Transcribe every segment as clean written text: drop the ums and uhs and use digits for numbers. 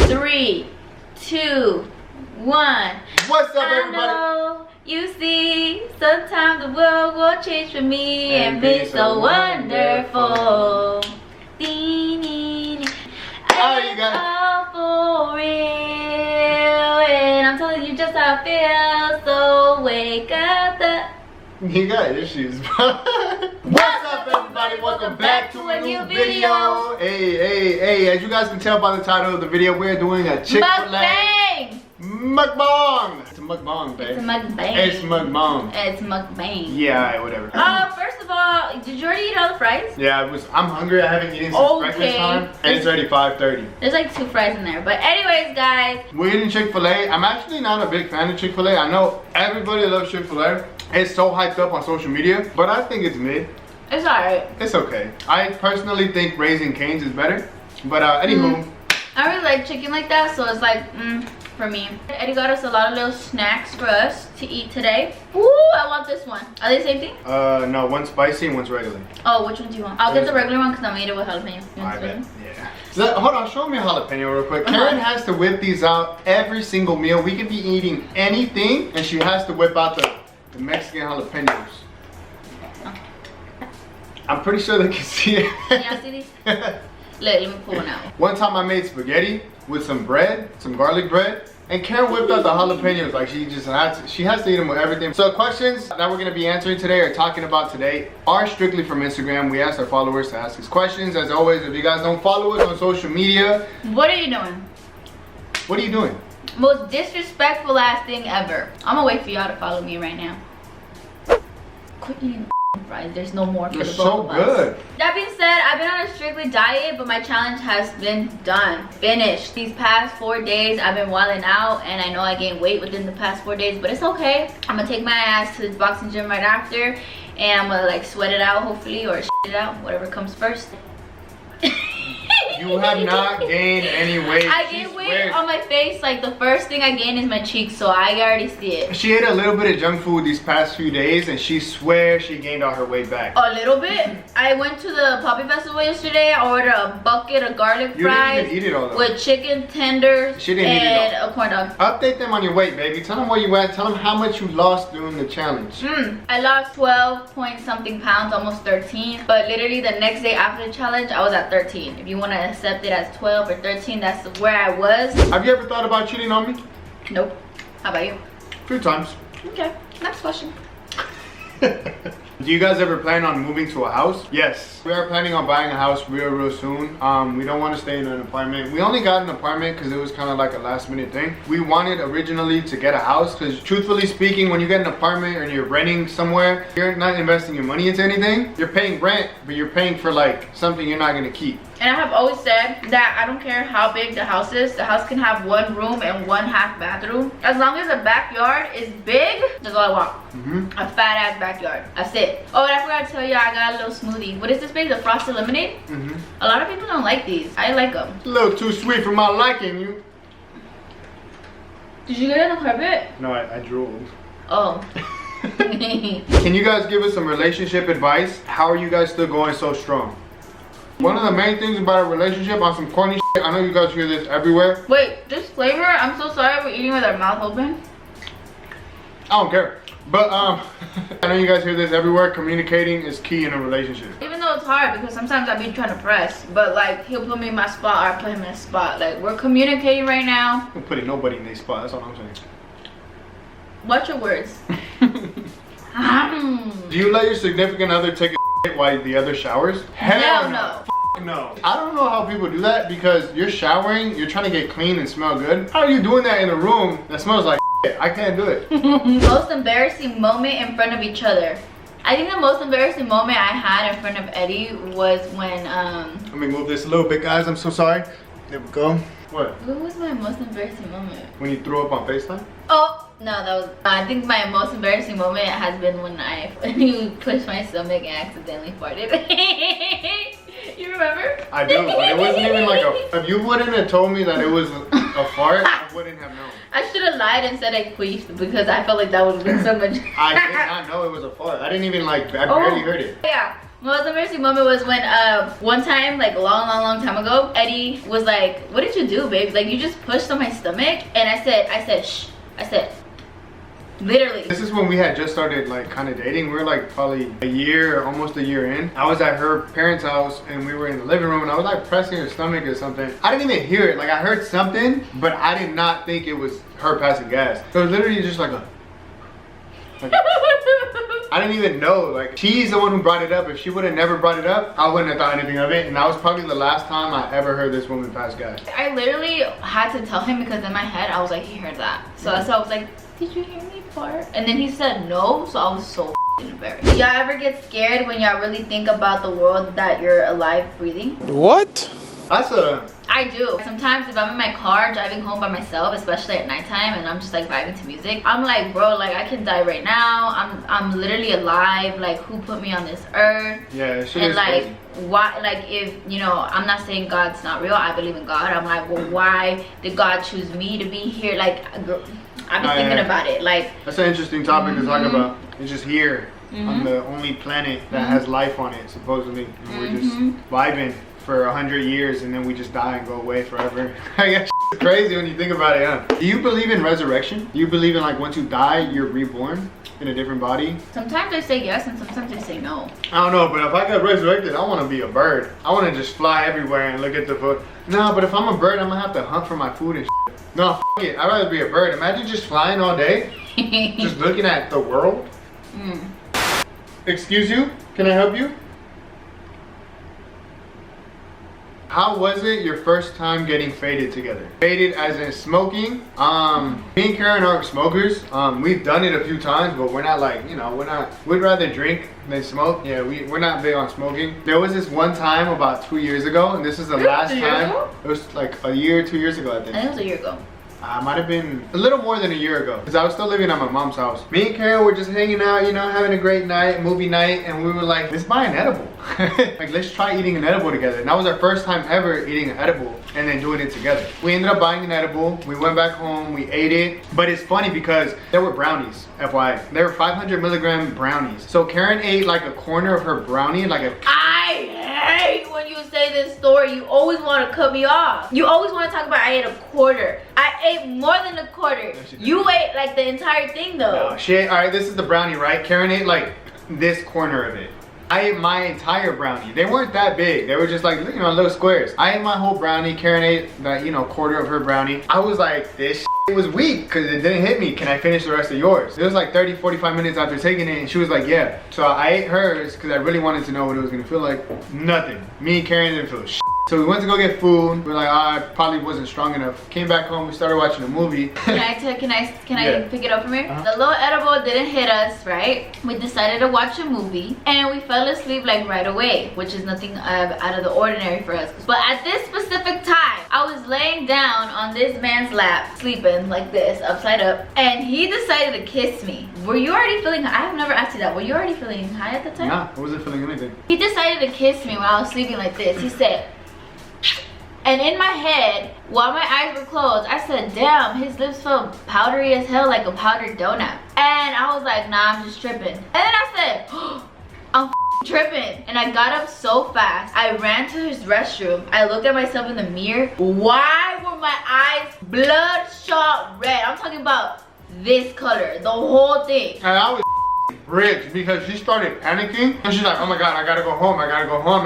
3, 2, 1. What's up, I everybody? know, you see, sometimes the world will change for me and be so wonderful. How you guys? All for real, and I'm telling you just how I feel. So wake up You got issues. What's up, everybody? Welcome back to a new video. Hey, as you guys can tell by the title of the video, we're doing a Chick-fil-A mukbang. It's a mukbang, babe. It's a mukbang. It's mukbang. It's mukbang. Yeah, alright, whatever. First of all, did you already eat all the fries? Yeah, I'm hungry. I haven't eaten since breakfast time, and it's already 5:30. There's like 2 fries in there, but anyways, guys, we're eating Chick-fil-A. I'm actually not a big fan of Chick-fil-A. I know everybody loves Chick-fil-A. It's so hyped up on social media, but I think it's mid. It's alright. It's okay. I personally think Raising Cane's is better, but anywho. I really like chicken like that, so it's like, for me. Eddie got us a lot of little snacks for us to eat today. Ooh, I want this one. Are they the same thing? No, one's spicy and one's regular. Oh, which one do you want? I'll get the regular one because I'm gonna eat it with jalapeno. You want I the bet. spicy? Yeah. So, hold on, show me a jalapeno real quick. Karen has to whip these out every single meal. We could be eating anything, and she has to whip out the Mexican jalapenos. I'm pretty sure they can see it. Can y'all see these? Let me pull one out. One time I made spaghetti with some bread, some garlic bread, and Karen whipped out the jalapenos. Like she has to eat them with everything. So questions that we're gonna be answering today or talking about today are strictly from Instagram. We asked our followers to ask us questions. As always, if you guys don't follow us on social media, What are you doing? what are you doing? Most disrespectful ass thing ever. I'm gonna wait for y'all to follow me right now. Quit eating fries. There's no more for They're the so both of us. good. That being said, I've been on a strictly diet, but my challenge has been done. Finished. These past 4 days, I've been wilding out, and I know I gained weight within the past 4 days, but it's okay. I'm gonna take my ass to the boxing gym right after, and I'm gonna like sweat it out, hopefully, or shit it out, whatever comes first. You have not gained any weight. I gained weight on my face. Like the first thing I gained is my cheeks, so I already see it. She ate a little bit of junk food these past few days, and she swears she gained all her weight back. A little bit. I went to the Poppy Festival yesterday. I ordered a bucket of garlic You fries didn't even eat it all though. with chicken tenders She didn't eat it and a corn dog. Update them on your weight, baby. Tell them where you at. Tell them how much you lost during the challenge. I lost 12 point something pounds, almost 13. But literally the next day after the challenge, I was at 13. If you want to accept it as 12 or 13, that's where I was. Have you ever thought about cheating on me? Nope. How about you? A few times. Okay. Next question. Do you guys ever plan on moving to a house? Yes. We are planning on buying a house real soon. We don't want to stay in an apartment. We only got an apartment because it was kind of like a last minute thing. We wanted originally to get a house because truthfully speaking, when you get an apartment or you're renting somewhere, you're not investing your money into anything. You're paying rent, but you're paying for like something you're not going to keep. And I have always said that I don't care how big the house is. The house can have 1 room and 1/2 bathroom. As long as the backyard is big, that's all I want. A fat ass backyard. That's it. Oh, and I forgot to tell you, I got a little smoothie. What is this, babe? The frosted lemonade? A lot of people don't like these. I like them. A little too sweet for my liking. You. Did you get it on the carpet? No, I drooled. Oh. Can you guys give us some relationship advice? How are you guys still going so strong? One of the main things about a relationship, on some corny shit, I know you guys hear this everywhere. Wait, disclaimer, I'm so sorry we're eating with our mouth open. I don't care. But I know you guys hear this everywhere. Communicating is key in a relationship. Even though it's hard because sometimes I be trying to press, but like he'll put me in my spot or I put him in his spot. Like we're communicating right now. I'm putting nobody in their spot, that's all I'm saying. Watch your words. Do you let your significant other take a while the other showers? Hell no. No. I don't know how people do that because you're showering, you're trying to get clean and smell good. How are you doing that in a room that smells like I can't do it. Most embarrassing moment in front of each other. I think the most embarrassing moment I had in front of Eddie was when Let me move this a little bit, guys. I'm so sorry. There we go. What? What was my most embarrassing moment? When you threw up on FaceTime? Oh, no, that was, I think my most embarrassing moment has been when I pushed my stomach and accidentally farted. You remember? I do, but it wasn't even like a, if you wouldn't have told me that it was a fart, I wouldn't have known. I should have lied and said I queefed because I felt like that would have been so much. I did not know it was a fart. I didn't even like, I barely heard it. Yeah. Most embarrassing moment was when one time, like a long time ago, Eddie was like, "What did you do, babe? Like you just pushed on my stomach." And I said, "Shh." I said, literally. This is when we had just started like kind of dating. We were like probably a year, almost a year in. I was at her parents' house and we were in the living room and I was like pressing her stomach or something. I didn't even hear it. Like I heard something, but I did not think it was her passing gas. So it was literally just like a... Like, I didn't even know. Like she's the one who brought it up. If she would have never brought it up, I wouldn't have thought anything of it. And that was probably the last time I ever heard this woman pass gas. I literally had to tell him because in my head I was like, he heard that. So that's why I was like, did you hear me fart? And then he said no, so I was so embarrassed. Y'all ever get scared when y'all really think about the world that you're alive breathing? What? That's a... I do. Sometimes if I'm in my car driving home by myself, especially at nighttime, and I'm just like vibing to music, I'm like, bro, like I can die right now. I'm literally alive. Like who put me on this earth? Yeah, she and is like crazy. why, like if you know, I'm not saying God's not real. I believe in God. I'm like, well, why did God choose me to be here? Like I've been thinking about it. Like that's an interesting topic to talk about. It's just here on the only planet that has life on it, supposedly. And we're just vibing for 100 years and then we just die and go away forever. I guess it's crazy when you think about it, huh? Do you believe in resurrection? Do you believe in like once you die, you're reborn in a different body? Sometimes I say yes and sometimes I say no. I don't know, but if I got resurrected, I want to be a bird. I want to just fly everywhere and look at the food. No, but if I'm a bird, I'm gonna have to hunt for my food and shit. No, f it. I'd rather be a bird. Imagine just flying all day, just looking at the world. Excuse you? Can I help you? How was it your first time getting faded together? Faded as in smoking. Me and Karen aren't smokers. We've done it a few times, but we're not like, you know, we'd rather drink than smoke. Yeah, we're not big on smoking. There was this one time about 2 years ago, and this is the last time. It was like a year, 2 years ago, I think. I think it was a year ago. Might have been a little more than a year ago because I was still living at my mom's house. Me and Karen were just hanging out, you know, having a great night, movie night, and we were like, let's buy an edible. Like, let's try eating an edible together. And that was our first time ever eating an edible and then doing it together. We ended up buying an edible. We went back home, we ate it. But it's funny because there were brownies, FYI. There were 500 milligram brownies. So Karen ate like a corner of her brownie, like a... I hate when you say this story. You always want to cut me off. You always want to talk about I ate a quarter. I ate more than a quarter. You ate like the entire thing though. No, shit. All right, this is the brownie, right? Karen ate like this corner of it. I ate my entire brownie. They weren't that big. They were just like, you know, little squares. I ate my whole brownie. Karen ate that, you know, quarter of her brownie. I was like, this shit was weak because it didn't hit me. Can I finish the rest of yours? It was like 30, 45 minutes after taking it and she was like, yeah. So I ate hers because I really wanted to know what it was gonna feel like. Nothing. Me and Karen didn't feel shit. So we went to go get food. We're like, I probably wasn't strong enough. Came back home, we started watching a movie. Can I pick it up from here? The little edible didn't hit us, right? We decided to watch a movie and we fell asleep like right away, which is nothing out of the ordinary for us. But at this specific time, I was laying down on this man's lap, sleeping like this, upside up, and he decided to kiss me. Were you already feeling high? I have never asked you that. Were you already feeling high at the time? Nah, I wasn't feeling anything. He decided to kiss me while I was sleeping like this. He said, and in my head, while my eyes were closed, I said, damn, his lips felt powdery as hell, like a powdered donut. And I was like, nah, I'm just tripping. And then I said, oh, I'm tripping. And I got up so fast. I ran to his restroom. I looked at myself in the mirror. Why were my eyes bloodshot red? I'm talking about this color, the whole thing. And I was rich because she started panicking and she's like, oh my god, I gotta go home,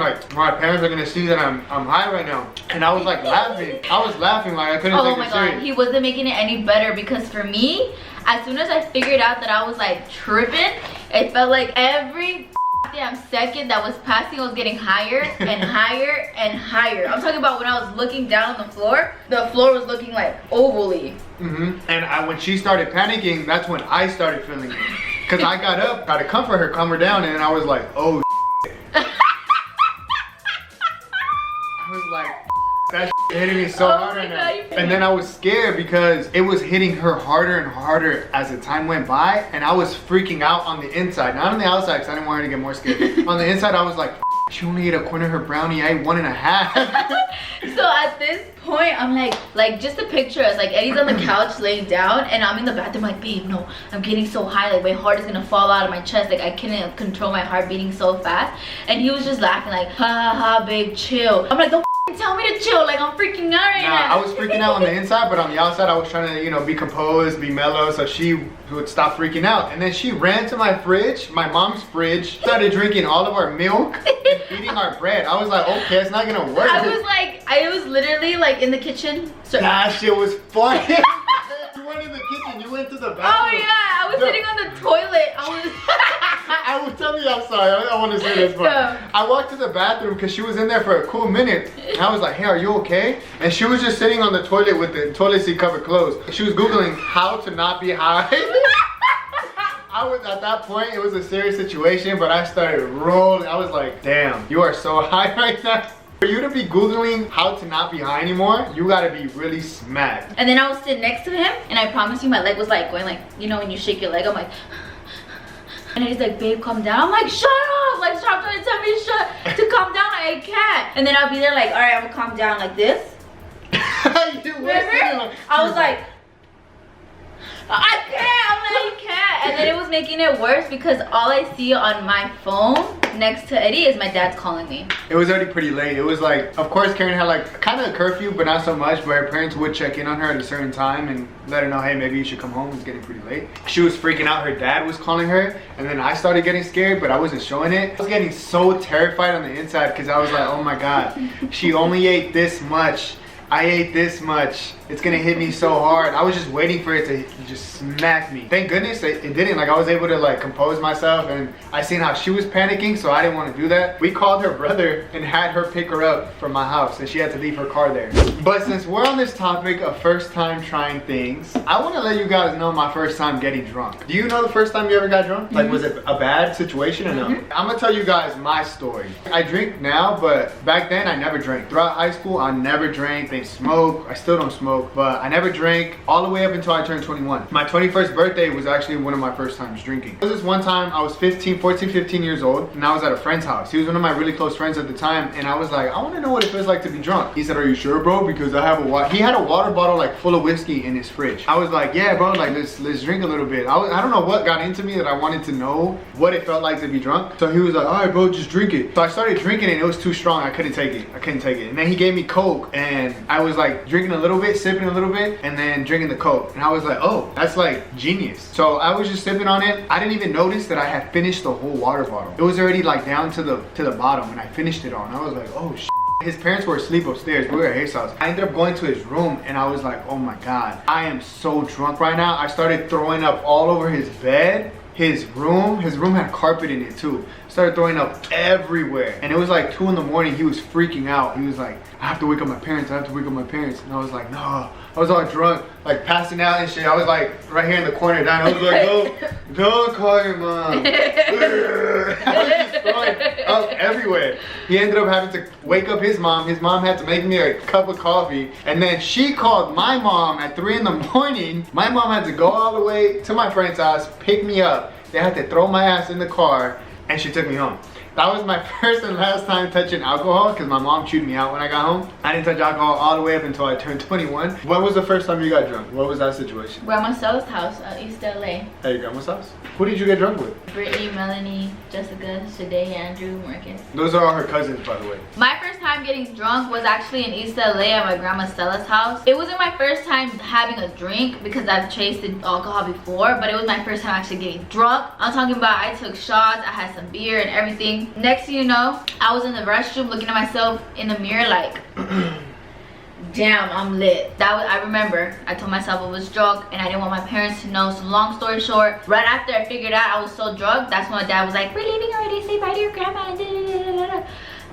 like my parents are gonna see that I'm high right now. And I was like laughing. I was laughing like I couldn't take it serious. Oh my god, he wasn't making it any better because for me, as soon as I figured out that I was like tripping, it felt like every damn second that was passing was getting higher and higher and higher. I'm talking about when I was looking down on the floor was looking like ovally. And when she started panicking, that's when I started feeling it. Because I got up, tried to comfort her, calm her down, and I was like, oh I was like, that hitting me so hard right now. And then I was scared because it was hitting her harder and harder as the time went by, and I was freaking out on the inside, not on the outside because I didn't want her to get more scared. On the inside, I was like, She only ate a corner of her brownie. I ate 1.5. So at this point, I'm like just to picture us, like Eddie's on the couch laying down and I'm in the bathroom like, babe, no, I'm getting so high, like my heart is gonna fall out of my chest, like I can't control my heart beating so fast. And he was just laughing like, ha ha ha, babe, chill. I'm like, don't tell me to chill, like I'm freaking out right now. I was freaking out on the inside, but on the outside I was trying to, you know, be composed, be mellow, so she would stop freaking out. And then she ran to my fridge, my mom's fridge, started drinking all of our milk and eating our bread. I was like, okay, it's not gonna work. I was literally like in the kitchen. So that shit was funny. You went in the kitchen, you went to the bathroom. Oh yeah, I was sitting on the toilet. I will tell you, I'm sorry, I don't want to say this, but I walked to the bathroom because she was in there for a cool minute. And I was like, hey, are you okay? And she was just sitting on the toilet with the toilet seat cover closed. She was Googling how to not be high. I was at that point, it was a serious situation, but I started rolling. I was like, damn, you are so high right now. For you to be Googling how to not be high anymore, you gotta be really smacked. And then I was sitting next to him, and I promise you my leg was like going like, you know when you shake your leg, I'm like, and he's like, babe, calm down. I'm like, shut up, like stop trying to tell me to calm down, I can't. And then I'll be there like, all right, I'm gonna calm down like this. Remember? I was like, I can't, I'm like, I can't. And then it was making it worse because all I see on my phone next to Eddie is my dad's calling me. It was already pretty late. It was like, of course Karen had like kind of a curfew, but not so much, but her parents would check in on her at a certain time and let her know, hey, maybe you should come home, it's getting pretty late. She was freaking out, her dad was calling her, and then I started getting scared, but I wasn't showing it. I was getting so terrified on the inside because I was like, oh my God, she only ate this much. I ate this much. It's gonna hit me so hard. I was just waiting for it to just smack me. Thank goodness it didn't. Like I was able to like compose myself, and I seen how she was panicking, so I didn't want to do that. We called her brother and had her pick her up from my house, and she had to leave her car there. But since we're on this topic of first time trying things, I want to let you guys know my first time getting drunk. Do you know the first time you ever got drunk? Like was it a bad situation or no? I'm gonna tell you guys my story. I drink now, but back then I never drank. Throughout high school, I never drank. They smoke. I still don't smoke. But I never drank all the way up until I turned 21. My 21st birthday was actually one of my first times drinking. There was this one time I was 15 years old, and I was at a friend's house. He was one of my really close friends at the time, and I was like, I want to know what it feels like to be drunk. He said, are you sure, bro? Because I have he had a water bottle like full of whiskey in his fridge. I was like, yeah, bro, like let's drink a little bit. I don't know what got into me that I wanted to know what it felt like to be drunk. So he was like, all right, bro, just drink it. So I started drinking it, and it was too strong. I couldn't take it. And then he gave me Coke, and I was like drinking a little bit, sipping a little bit, and then drinking the Coke. And I was like, oh, that's like genius. So I was just sipping on it. I didn't even notice that I had finished the whole water bottle. It was already like down to the bottom, and I finished it all. And I was like, oh shit. His parents were asleep upstairs. We were at his house. I ended up going to his room, and I was like, oh my God, I am so drunk right now. I started throwing up all over his bed. His room had carpet in it too. Started throwing up everywhere. And it was like 2 in the morning. He was freaking out. He was like, I have to wake up my parents. I have to wake up my parents. And I was like, no. I was all drunk, like passing out and shit. I was like right here in the corner down. I was like, don't call your mom. I was just throwing up everywhere. He ended up having to wake up his mom. His mom had to make me a cup of coffee. And then she called my mom at 3 in the morning. My mom had to go all the way to my friend's house, pick me up. They had to throw my ass in the car, and she took me home. That was my first and last time touching alcohol because my mom chewed me out when I got home. I didn't touch alcohol all the way up until I turned 21. When was the first time you got drunk? What was that situation? Grandma Stella's house, East LA. At your grandma's house? Who did you get drunk with? Brittany, Melanie, Jessica, Shade, Andrew, Marcus. Those are all her cousins, by the way. My first time getting drunk was actually in East LA at my grandma Stella's house. It wasn't my first time having a drink because I've tasted alcohol before, but it was my first time actually getting drunk. I'm talking about I took shots, I had some beer and everything. Next thing you know, I was in the restroom looking at myself in the mirror like, damn, I'm lit. I remember I told myself I was drunk and I didn't want my parents to know. So long story short, right after I figured out I was so drunk, that's when my dad was like, we're leaving already, say bye to your grandma.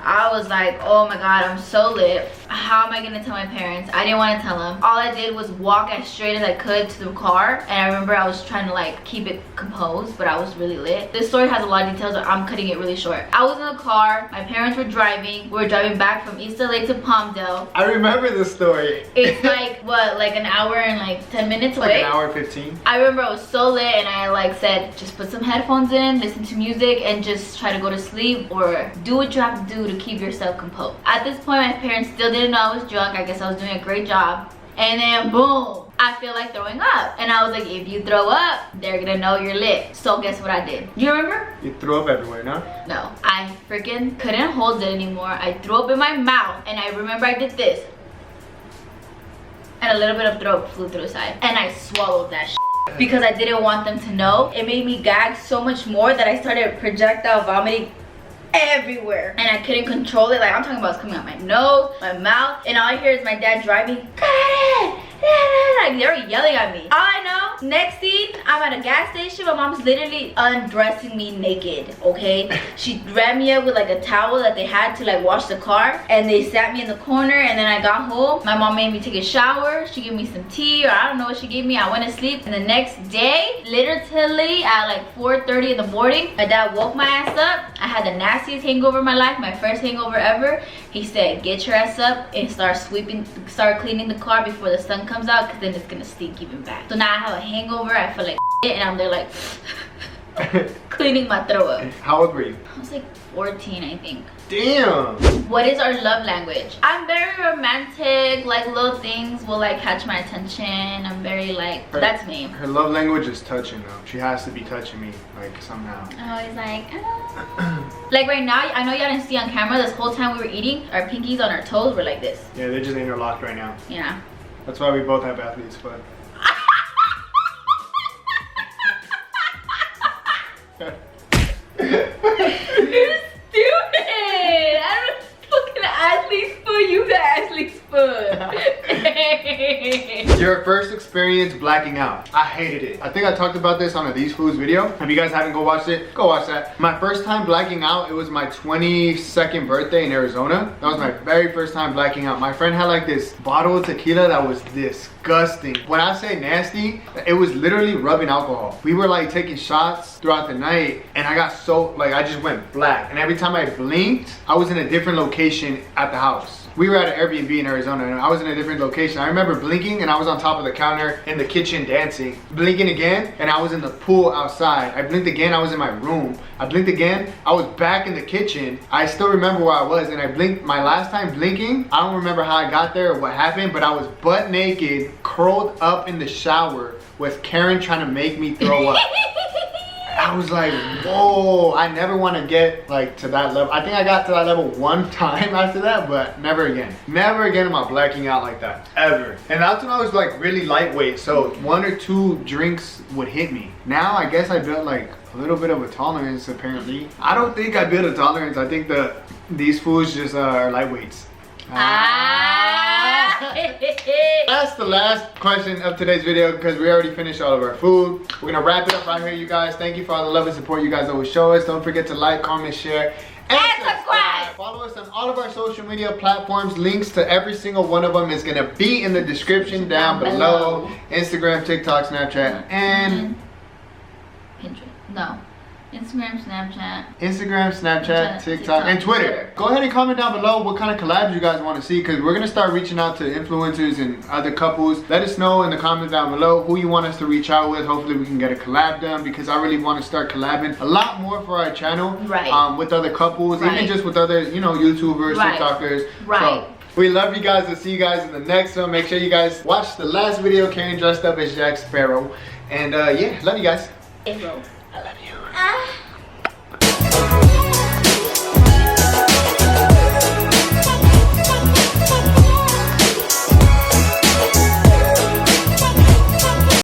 I was like, oh my God, I'm so lit. how am I gonna tell my parents? I didn't want to tell them. All I did was walk as straight as I could to the car, and I remember I was trying to like keep it composed, but I was really lit. This story has a lot of details, but I'm cutting it really short. I was in the car, my parents were driving. We were driving back from East LA to Palmdale. I remember this story. It's like what, like an hour and like 10 minutes away? Like an hour 15. I remember I was so lit, and I like said, just put some headphones in, listen to music, and just try to go to sleep, or do what you have to do to keep yourself composed. At this point, my parents still didn't know I was drunk. I guess I was doing a great job. And then boom, I feel like throwing up. And I was like, if you throw up, they're gonna know you're lit. So guess what I did? You remember? You threw up everywhere, no? No, I freaking couldn't hold it anymore. I threw up in my mouth, and I remember I did this. And a little bit of throat flew through the side. And I swallowed that shit because I didn't want them to know. It made me gag so much more that I started projectile vomiting everywhere, and I couldn't control it. Like, I'm talking about it's coming out my nose, my mouth, and all I hear is my dad driving. Like, they were yelling at me. All I know, next scene, I'm at a gas station. My mom's literally undressing me naked, okay? She grabbed me up with like a towel that they had to like wash the car, and they sat me in the corner. And then I got home, my mom made me take a shower. She gave me some tea, or I don't know what she gave me. I went to sleep, and the next day, literally at like 4:30 in the morning, my dad woke my ass up. I had the nastiest hangover of my life, my first hangover ever. He said, get your ass up and start cleaning the car before the sun comes out, because then it's gonna stink even back. So now I have a hangover, I feel like shit, and I'm there like cleaning my throat up. How old were you? I was like 14, I think. Damn. What is our love language? I'm very romantic. Like, little things will like catch my attention. I'm very like, that's me. Her love language is touching though. She has to be touching me like somehow. I'm always like, ah. Like right now, I know y'all didn't see on camera, this whole time we were eating, our pinkies on our toes were like this. Yeah, they're just interlocked right now. Yeah. That's why we both have athlete's foot. You're stupid. I don't fucking athlete's foot. You got athlete's foot. Your first experience blacking out. I hated it. I think I talked about this on a These Foods video. If you guys haven't go watched it, go watch that. My first time blacking out, it was my 22nd birthday in Arizona. That was my very first time blacking out. My friend had like this bottle of tequila that was disgusting. When I say nasty, it was literally rubbing alcohol. We were like taking shots throughout the night, and I got so, like, I just went black. And every time I blinked, I was in a different location at the house. We were at an Airbnb in Arizona, and I was in a different location. I remember blinking, and I was on top of the counter in the kitchen dancing. Blinking again, and I was in the pool outside. I blinked again, I was in my room. I blinked again, I was back in the kitchen. I still remember where I was, and I blinked. My last time blinking, I don't remember how I got there or what happened, but I was butt naked, curled up in the shower with Karen trying to make me throw up. I was like, whoa, I never want to get like to that level. I think I got to that level one time after that, but never again. Never again am I blacking out like that, ever. And that's when I was like really lightweight, so 1 or 2 drinks would hit me. Now I guess I built like a little bit of a tolerance apparently. I don't think I built a tolerance. I think these foods just are lightweights. That's the last question of today's video, because we already finished all of our food. We're gonna wrap it up right here, you guys. Thank you for all the love and support you guys always show us. Don't forget to like, comment, share, and subscribe. Follow us on all of our social media platforms. Links to every single one of them is gonna be in the description down below. Instagram, TikTok, Snapchat, and Pinterest. No. Instagram, Snapchat, TikTok, and Twitter. Go ahead and comment down below what kind of collabs you guys want to see, because we're going to start reaching out to influencers and other couples. Let us know in the comments down below who you want us to reach out with. Hopefully we can get a collab done, because I really want to start collabing a lot more for our channel. Right. With other couples, even just with other, you know, YouTubers, TikTokers. Right. So, we love you guys. We'll see you guys in the next one. Make sure you guys watch the last video, Karen dressed up as Jack Sparrow. And yeah, love you guys. I love you. I love you.